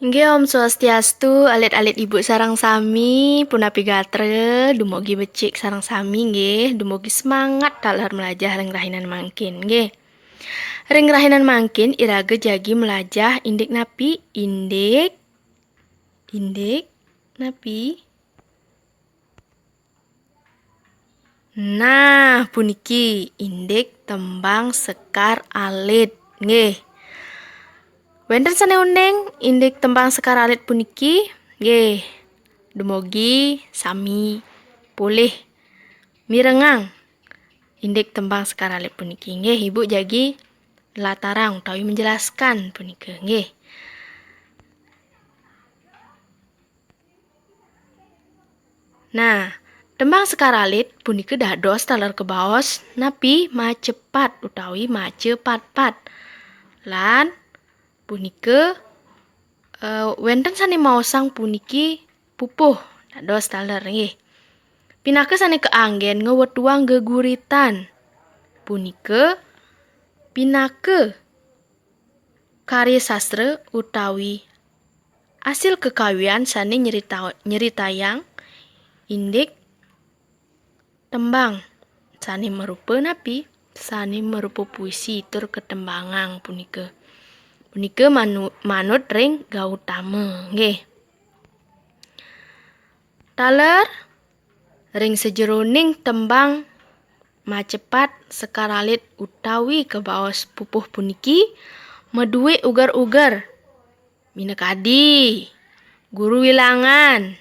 Nggih Om Swastiastu, alit-alit Ibu sareng sami punapi gatre dumugi becik sareng sami nggih, dumugi semangat dalam melajah ring rahinan mangkin nggih. Ring rahinan mangkin iraga jagi melajah indik napi, indik napi. Nah, puniki indik tembang sekar alit nggih. Wenten sane uneng indik tembang sekar alit puniki nggih. Dumugi sami pulih mirengang indik tembang sekar alit puniki nggih. Ibu jagi latarang utawi menjelaskan punika nggih. Nah, tembang sekar alit punika dados taler kebaos napi macepat utawi macepat-pat. Lan punika wenten sane maosang puniki pupuh dados taler nggih. Pinaka sane keanggen ngewetuang geguritan. Punika pinaka karya sastra utawi asil kekawian sane nyeritayang indik tembang sane merupa napi sane merupa puisi tur ketembangang punika. Punika manut ring Gautama nggih. Taler ring sejeroning tembang macepat sekar alit utawi kebaos pupuh puniki meduwe ugar-ugar minekadi, guru wilangan,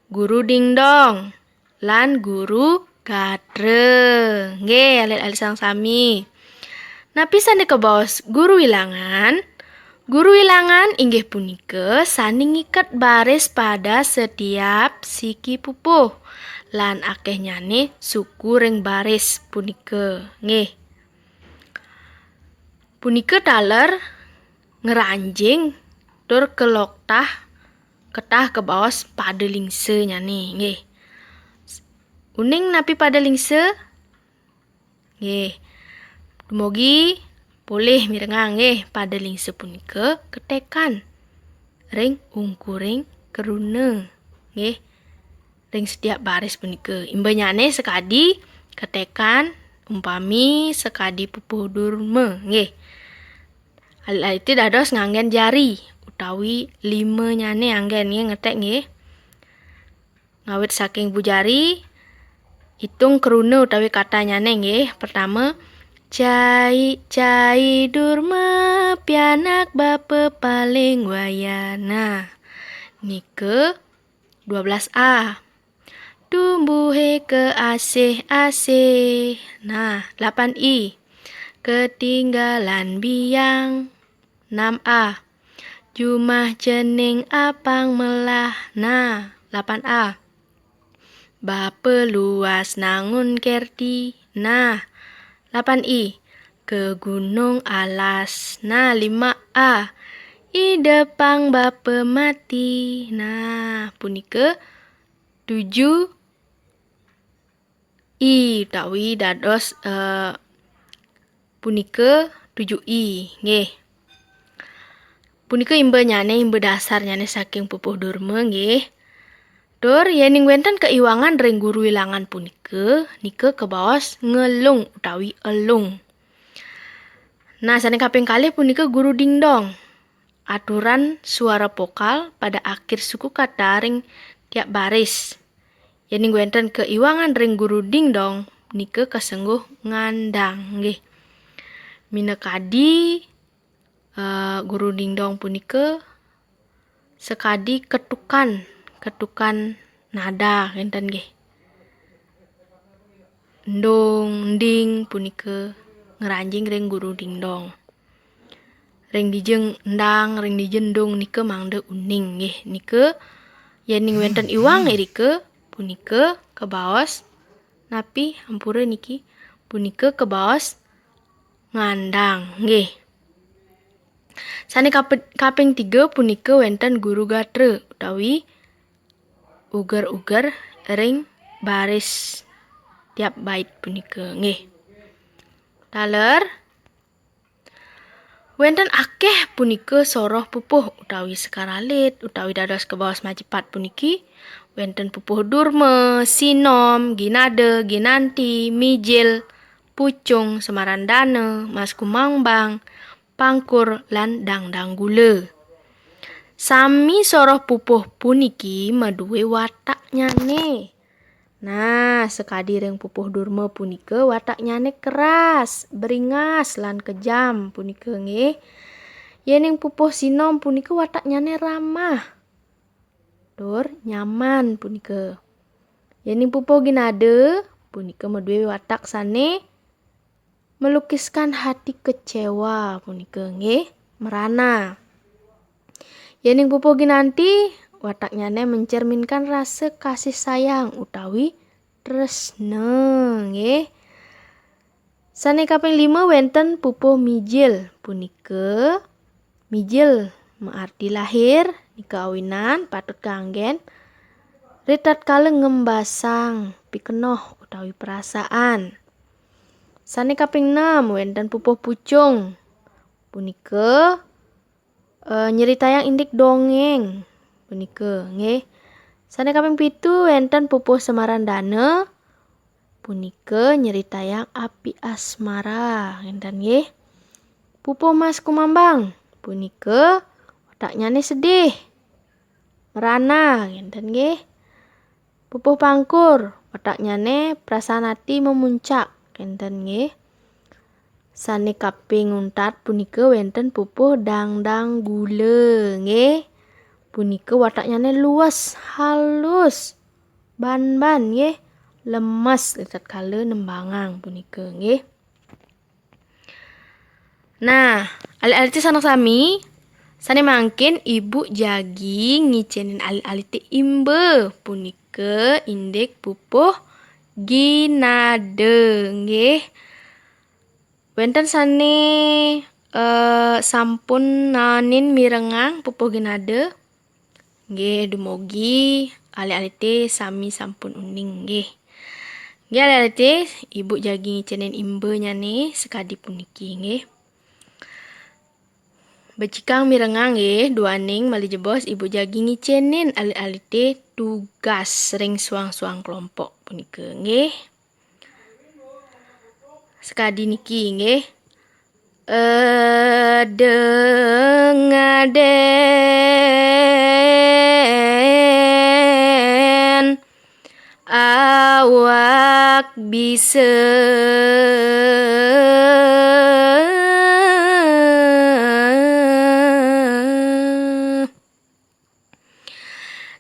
guru dingdong, lan guru gatre. Nggih, alit-alit sang sami. Napi sane kebaos guru wilangan inggih punika sane ngiket baris pada setiap siki pupuh lan akeh nyane suku ring baris punika nggih. Punika taler ngeranjing tur ketah kebaos pada lingse nyane nggih. Uning napi pada lingse nggih. Dumugi pulih mirengang nggih pada lingse punika ketekan ring ungkuring keruna nggih. Ring setiap baris punika imbanyane sekadi ketekan umpami sekadi pupuh durma nggih. Alit itu dados nganggen jari utawi 5 nyane anggen nggih ngetek nggih. Ngawit saking bujari hitung keruna utawi kata nyane nggih. Pertama cai durma pianak bapa paling wayana. Nike 12A. Tumbuhe ke asih. Nah, 8I. Ketinggalan biang. 6A. Jumah jening apang melah. Nah, 8A. Bapa luas nangun kerti. Nah, 8I. Ke gunung alas. Nah, 5A. Idepang bapa mati. Nah, punika 7I utawi dados punika 7I nggih. Punika imbe dasar nyane saking pupuh durma nggih. Tur yening wenten keiwangan ring guru wilangan punika nika kebaos ngelung utawi elung. Nah, sane kaping kalih punika guru dingdong. Aturan suara vokal pada akhir suku kata ring tiap baris. Yening wenten keiwangan ring guru dingdong nika kasengguh ngandang nggih. Minekadi guru dingdong punika sekadi ketukan nada enten nggih. Ndung ding punika ngeranjing ring guru dingdong. Ring dijeng ndang, ring dijeng ndung nika mangda uning nggih. Nika yening wenten iwang irika punika kebaos napi hampura niki punika kebaos ngandang nggih. Sane kaping 3 punika wenten guru gatre utawi ugar-ugar ring baris tiap bait punika nggih. Taler Wenten akeh punike soroh pupuh utawi sekaralit utawi dados kebaos majepat puniki. Wenten pupuh durme, sinom, ginade, ginanti, mijil, pucung, semarandane, mas kumangbang, pangkur, lan dangdang gule. Sami soroh pupuh puniki maduwe watak nyane. Nah, sekadi ring pupuh durme punike watak nyane keras, beringas lan kejam punike nggih. Yening pupuh sinom punike watak nyane ramah. Dur nyaman punike. Yening pupuh ginade punike maduwe watak sane melukiskan hati kecewa punike nggih, merana. Yening pupuh ginanti watak nyane mencerminkan rasa kasih sayang utawi tresna nggih. Sane kaping 5 wenten pupuh mijil punike. Mijil mearti lahir, nika awinan patut kanggen. Ritat kala ngembasang pikenoh utawi perasaan. Sane kaping 6 wenten pupuh pucung punike nyeritayang indik dongeng punike nggih. Sane kaping 7 wenten pupuh semarandane punike nyeritayang api asmara ngenten nggih. Pupuh mas kumambang punike watak nyane sedih, merana ngenten nggih. Pupuh pangkur watak nyane perasaan hati memuncak ngenten nggih. Sane kaping 4 punike wenten pupuh dangdang gule nggih. Punike watak nyane luas, halus, ban-ban nggih, lemes ritat kala nembangang punike nggih. Nah, alit-alit sanak sami sane mangkin ibu jagi ngicenin alit-alit imbe punike indik pupuh ginade nggih. Wenten sane sampun nanin mirengang pupuh ginade nggih, dumugi alit-alite sami sampun uning nggih. Nggih alit-alite ibu jagi ngicenin imbe nyane sekadi puniki nggih. Becikang mirengang nggih duaning mali jebos ibu jagi ngicenin alit-alite tugas ring suang-suang kelompok punike nggih. Sekadi niki nggih. Dengaden awak bisa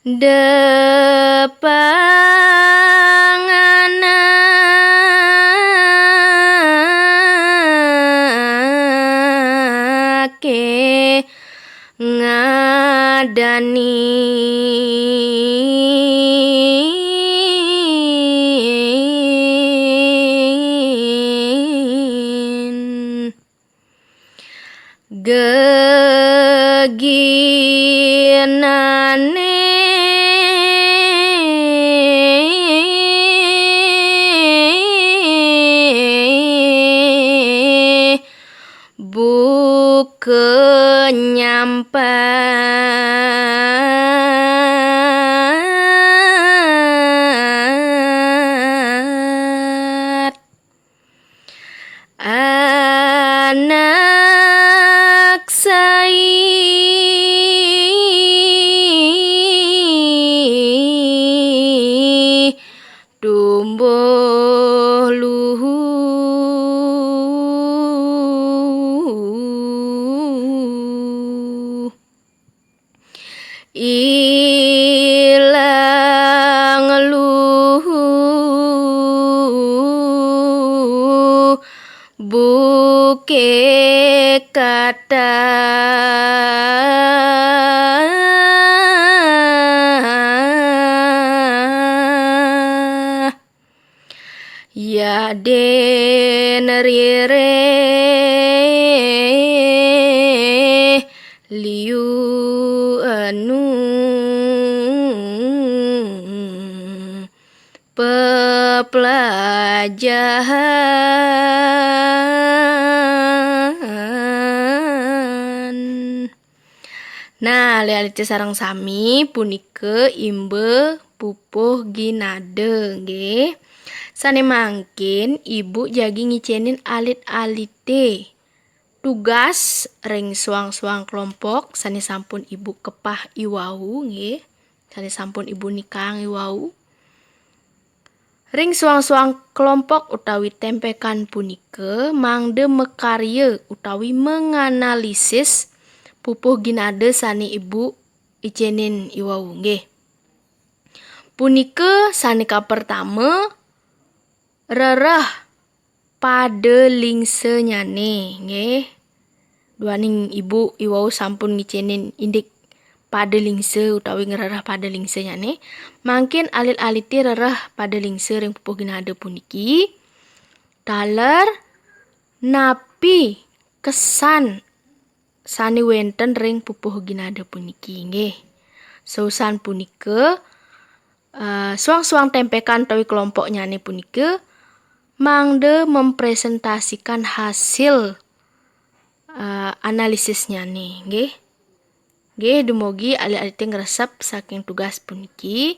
depanganake ngadanin geginane kenyampat anak sai tumbuh luhur ilang luhur buke kata ya den rire liu anu pepelajaran Nah, realiti sareng sami punike imbe pupuh ginade nggih. Sane mangkin ibu jagi ngicenin alit-alite. Tugas ring suang-suang kelompok sane sampun ibu kepah iwau nggih. Sane sampun ibu nikang iwau. Ring suang-suang kelompok utawi tempekan punike mangde mekarya utawi menganalisis pupuh ginade sane ibu icenin iwau nggih. Punike sane pertama rereh padelingse nyane nggih. Duaning ibu iwau sampun ngicenin indik padelingse utawi ngerereh padelingse nyane. Mangkin alit-aliti rereh padelingse ring pupuh ginade puniki. Daler napi kesan sane wenten ring pupuh ginade puniki nggih. Sausan punike suang-suang tempekan utawi kelompok nyane punike mangde mempresentasikan hasil analisis nyane nggih. Nggih dumugi alit-alite ngresep saking tugas puniki.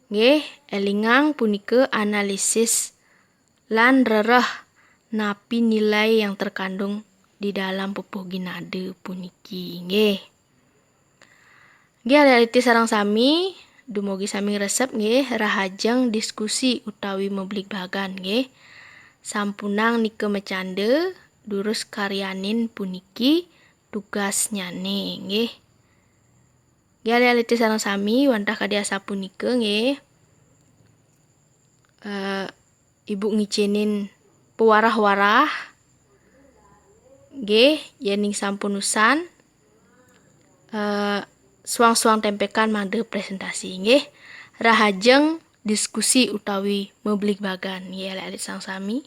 Nggih elingang punike analisis lan rereh napi nilai yang terkandung di dalam pupuh ginade puniki nggih. Nggih alit-alite sareng sami dumugi sami resep nggih rahajeng diskusi utawi memblik bagan nggih. Sampunang nike mecande durus karyanin puniki tugas nyane nggih. Nggih alit-alite sareng sami wantah kadiasa punike nggih. Ibu ngicenin pewarah-warah nggih yening sampunusan suang-suang tempekan mangde presentasi nggih. Rahajeng diskusi utawi memblik bagan nggih alit-alit sareng sami.